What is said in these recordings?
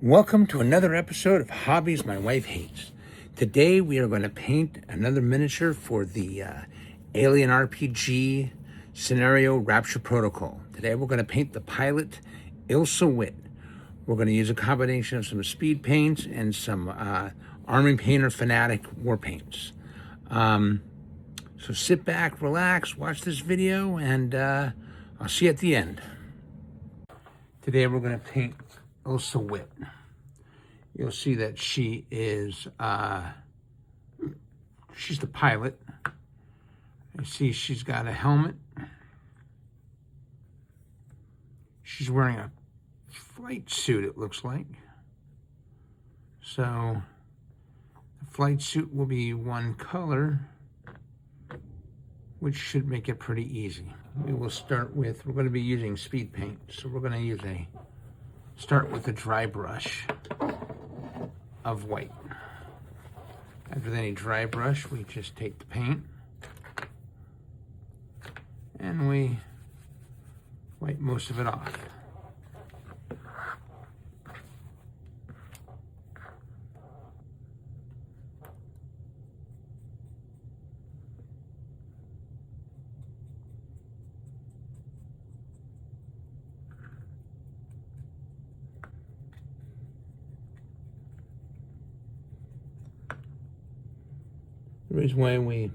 Welcome to another episode of Hobbies My Wife Hates. Today we are going to paint another miniature for the Alien RPG scenario Rapture Protocol. Today we're going to paint the pilot Ilsa Witt. We're going to use a combination of some speed paints and some Army Painter Fanatic war paints. So sit back, relax, watch this video, and I'll see you at the end. Today we're going to paint Ilsa Witt. You'll see that she is, she's the pilot. You see she's got a helmet. She's wearing a flight suit, it looks like. So the flight suit will be one color, which should make it pretty easy. We will start with, we're going to be using speed paint. So we're going to start with a dry brush of white. After any dry brush, we just take the paint and we wipe most of it off. The reason why we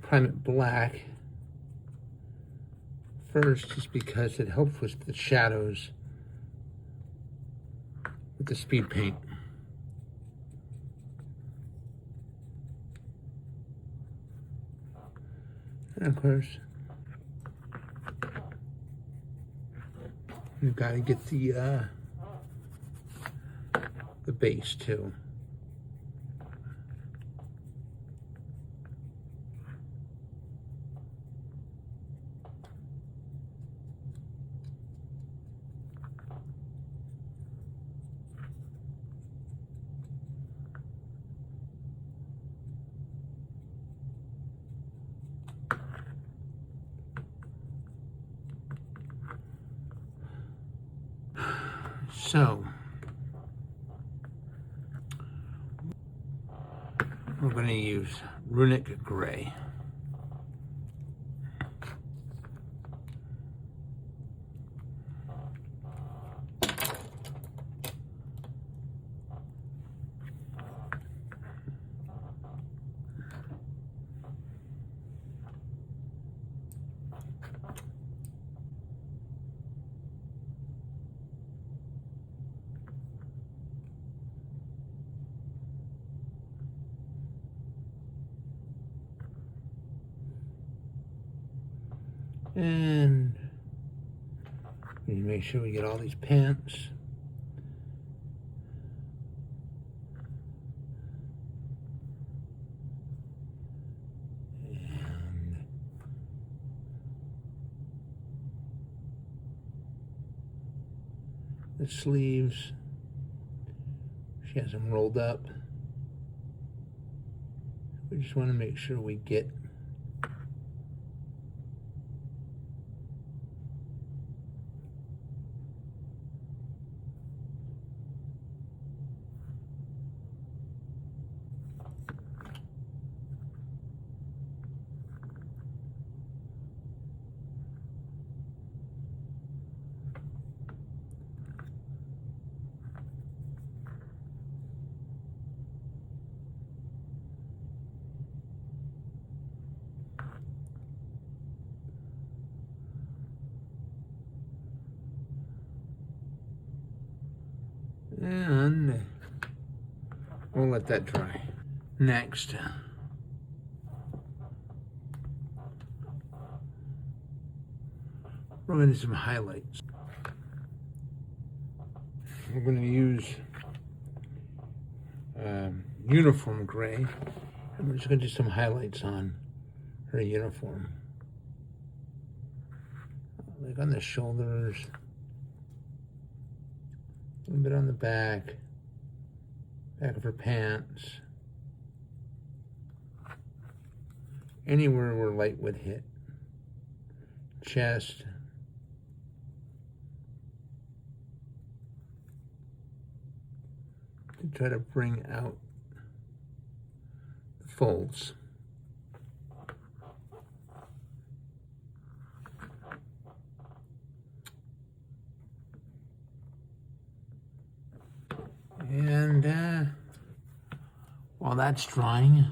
prime it black first is because it helps with the shadows with the speed paint. And of course, you've got to get the base too. So, we're going to use Runic Gray. And we make sure we get all these pants. And the sleeves, she has them rolled up. We just want to make sure we get and we'll let that dry. Next, we're going to do some highlights. We're going to use uniform gray, and we're just going to do some highlights on her uniform. Like on the shoulders, a little bit on the back of her pants, anywhere where light would hit, chest, to try to bring out the folds. And while that's drying,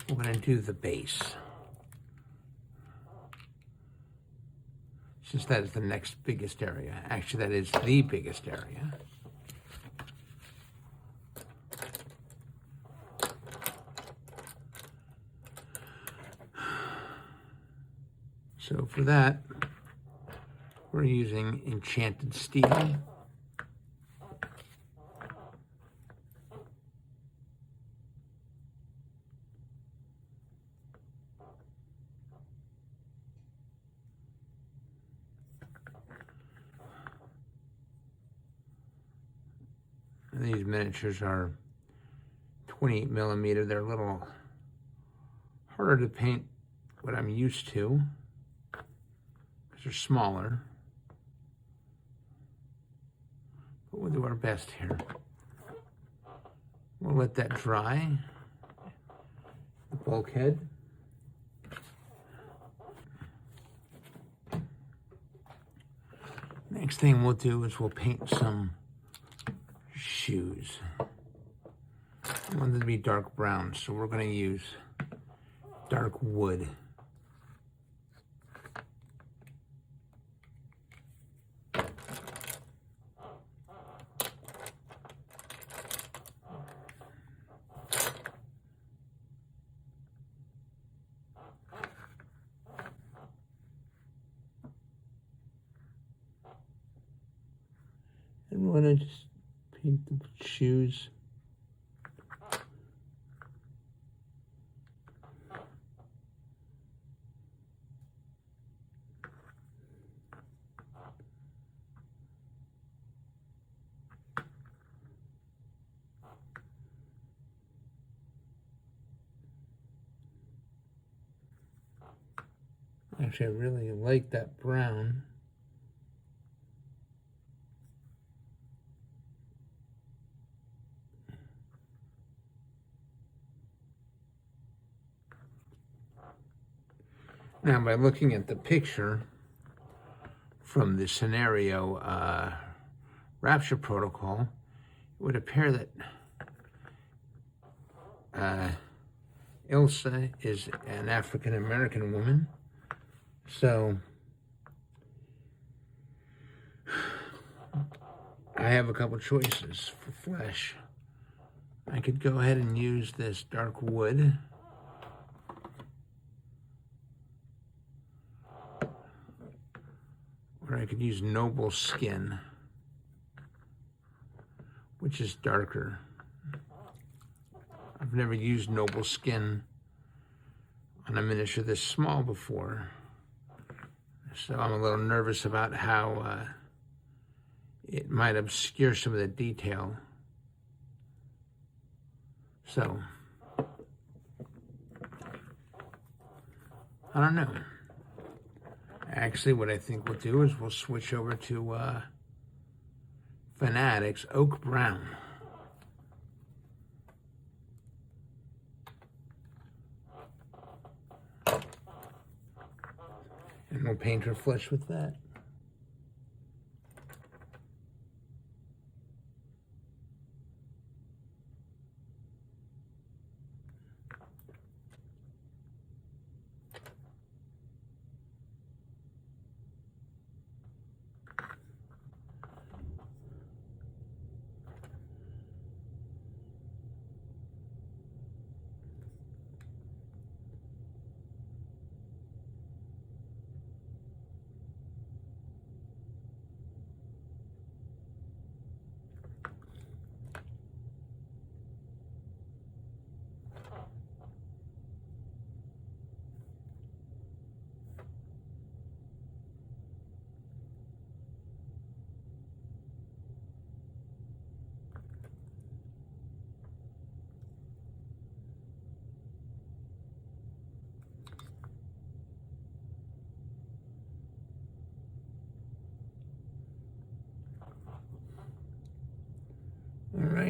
we're going to do the base. Since that is the next biggest area. Actually, that is the biggest area. So for that, we're using enchanted steel. And these miniatures are 28 millimeter. They're a little harder to paint what I'm used to because they're smaller. But we'll do our best here. We'll let that dry. The bulkhead. Next thing we'll do is we'll paint some shoes. I want them to be dark brown, so we're going to use dark wood. And we're going to just paint the shoes. Actually, I really like that brown. Now, by looking at the picture from the scenario Rapture Protocol, it would appear that Ilsa is an African-American woman. So I have a couple choices for flesh. I could go ahead and use this dark wood. Or I could use noble skin, which is darker. I've never used noble skin on a miniature this small before. So I'm a little nervous about how it might obscure some of the detail. So, I don't know. Actually, what I think we'll do is we'll switch over to Fanatics Oak Brown. And we'll paint her flesh with that.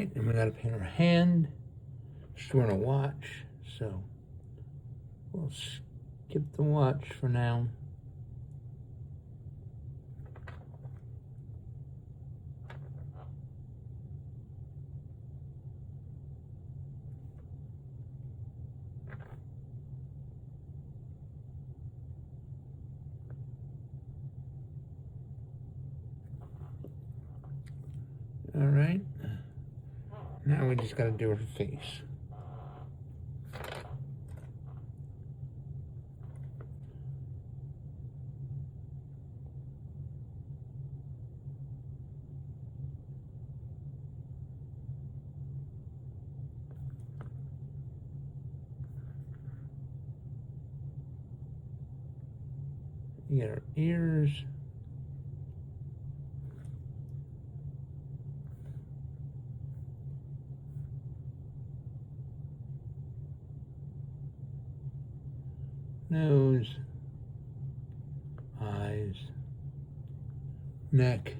right, and we gotta paint our hand. She's wearing a watch, so we'll skip the watch for now. All right, now we just gotta do her face. You get her ears. Nose, eyes, neck,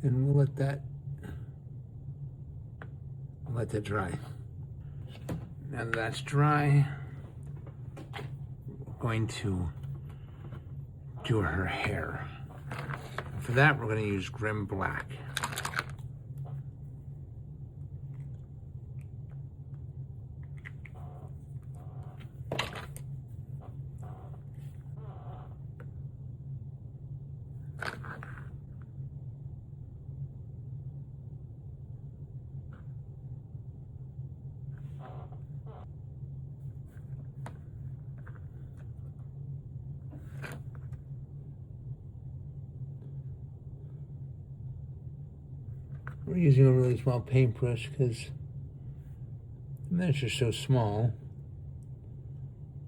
and we'll let that dry. Now that that's dry, we're going to do her hair. For that, we're going to use Grim Black. We're using a really small paintbrush because the miniature's so small.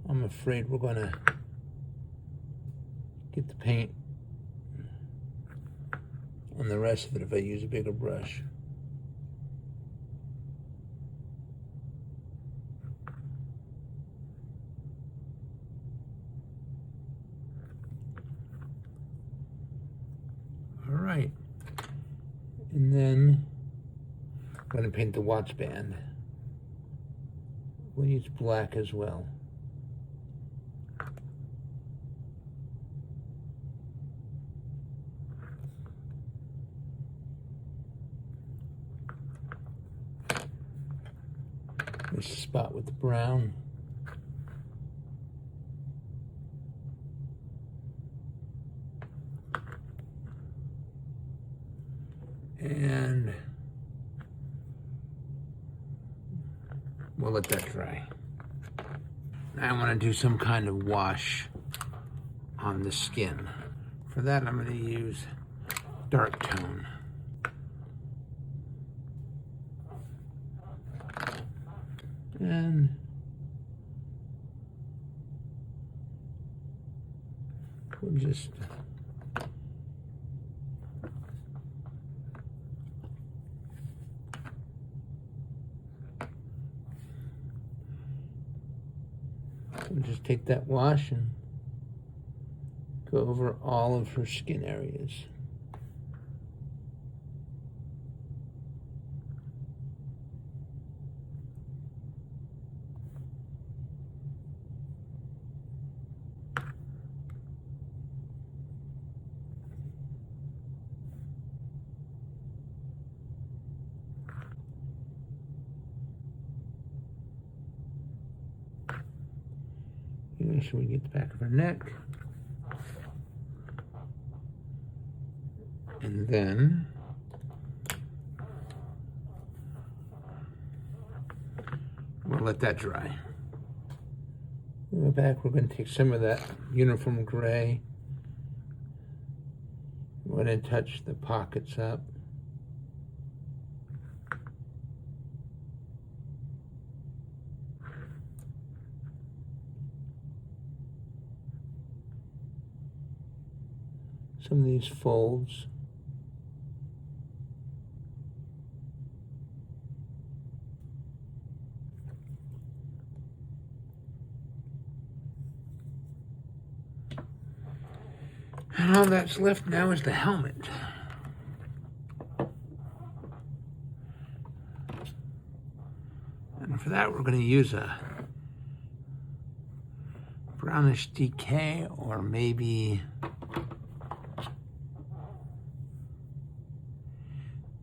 I'm afraid we're gonna get the paint on the rest of it if I use a bigger brush. All right. And then I'm going to paint the watch band. We'll use black as well. There's a spot with the brown. And we'll let that dry. Now I want to do some kind of wash on the skin. For that, I'm going to use dark tone. And we'll just take that wash and go over all of her skin areas. Make sure we get the back of her neck. And then we'll let that dry. In the back, we're going to take some of that uniform gray. We're going to touch the pockets up. Some of these folds. And all that's left now is the helmet. And for that, we're going to use a brownish decay, or maybe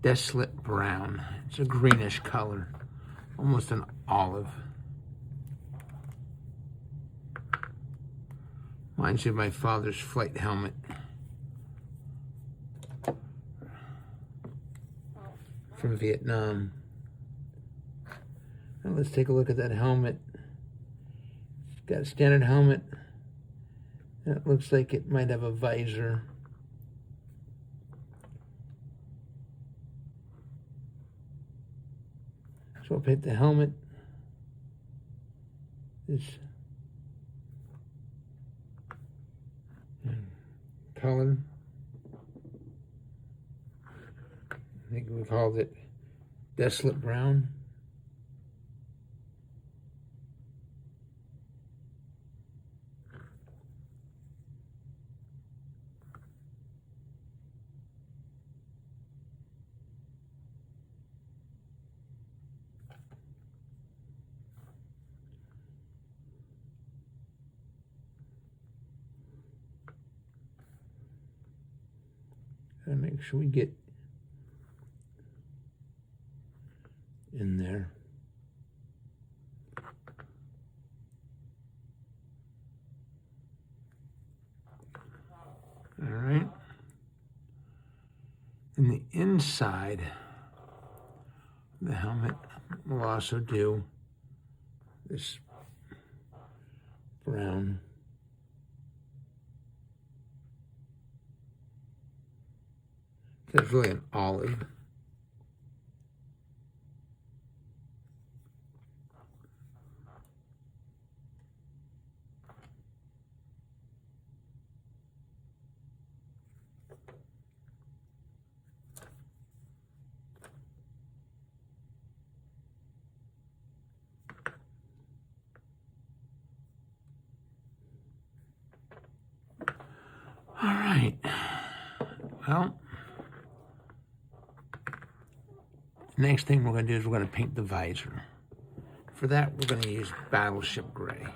desolate brown. It's a greenish color, almost an olive. Reminds me of my father's flight helmet. From Vietnam. Now let's take a look at that helmet. It's got a standard helmet. And it looks like it might have a visor. So I'll paint the helmet this color. I think we called it desolate brown. Gotta make sure we get in there. All right. And the inside of the helmet, we'll also do this brown. It's really an olive. All right. Well, the next thing we're going to do is we're going to paint the visor. For that, we're going to use Battleship Gray.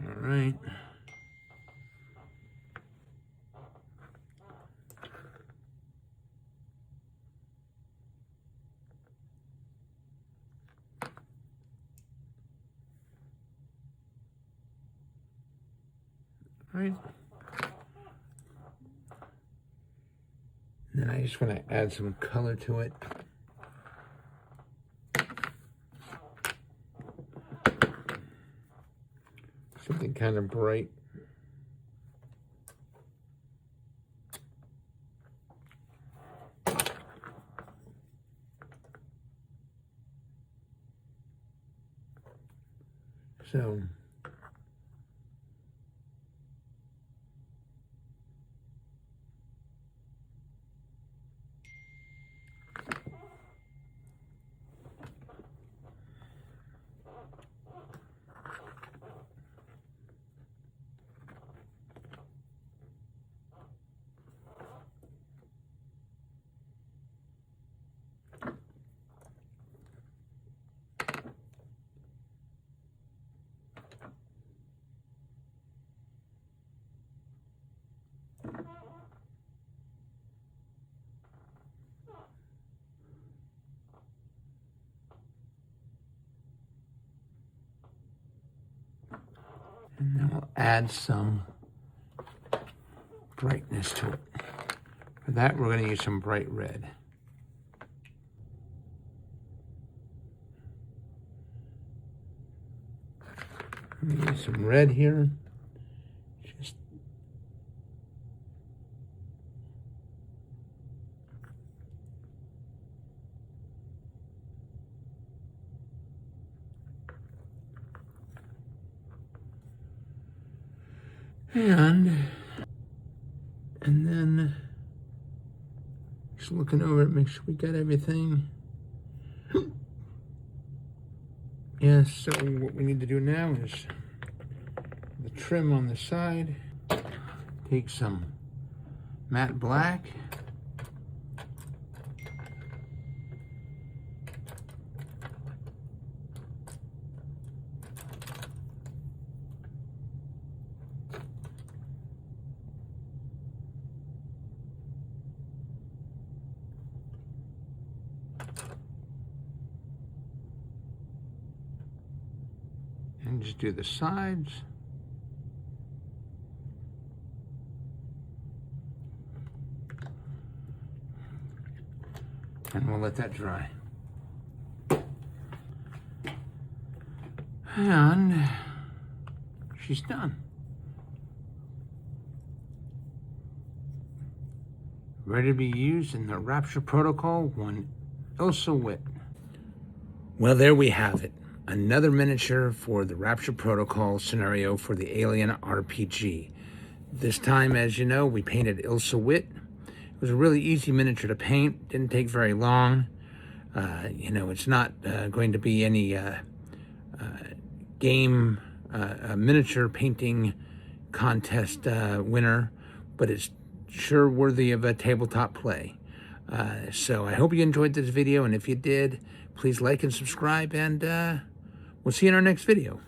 All right. Right. And then I just want to add some color to it. Something kind of bright. So and then we'll add some brightness to it. For that, we're going to use some bright red. Use some red here. Just And then just looking over it, make sure we got everything. Yes, so what we need to do now is the trim on the side. Take some matte black. And just do the sides. And we'll let that dry. And she's done. Ready to be used in the Rapture Protocol, one Ilsa Witt. Well, there we have it. Another miniature for the Rapture Protocol scenario for the Alien RPG. This time, as you know, we painted Ilsa Witt. It was a really easy miniature to paint. Didn't take very long. You know, it's not going to be any game miniature painting contest winner, but it's sure worthy of a tabletop play. So I hope you enjoyed this video, and if you did, please like and subscribe, and we'll see you in our next video.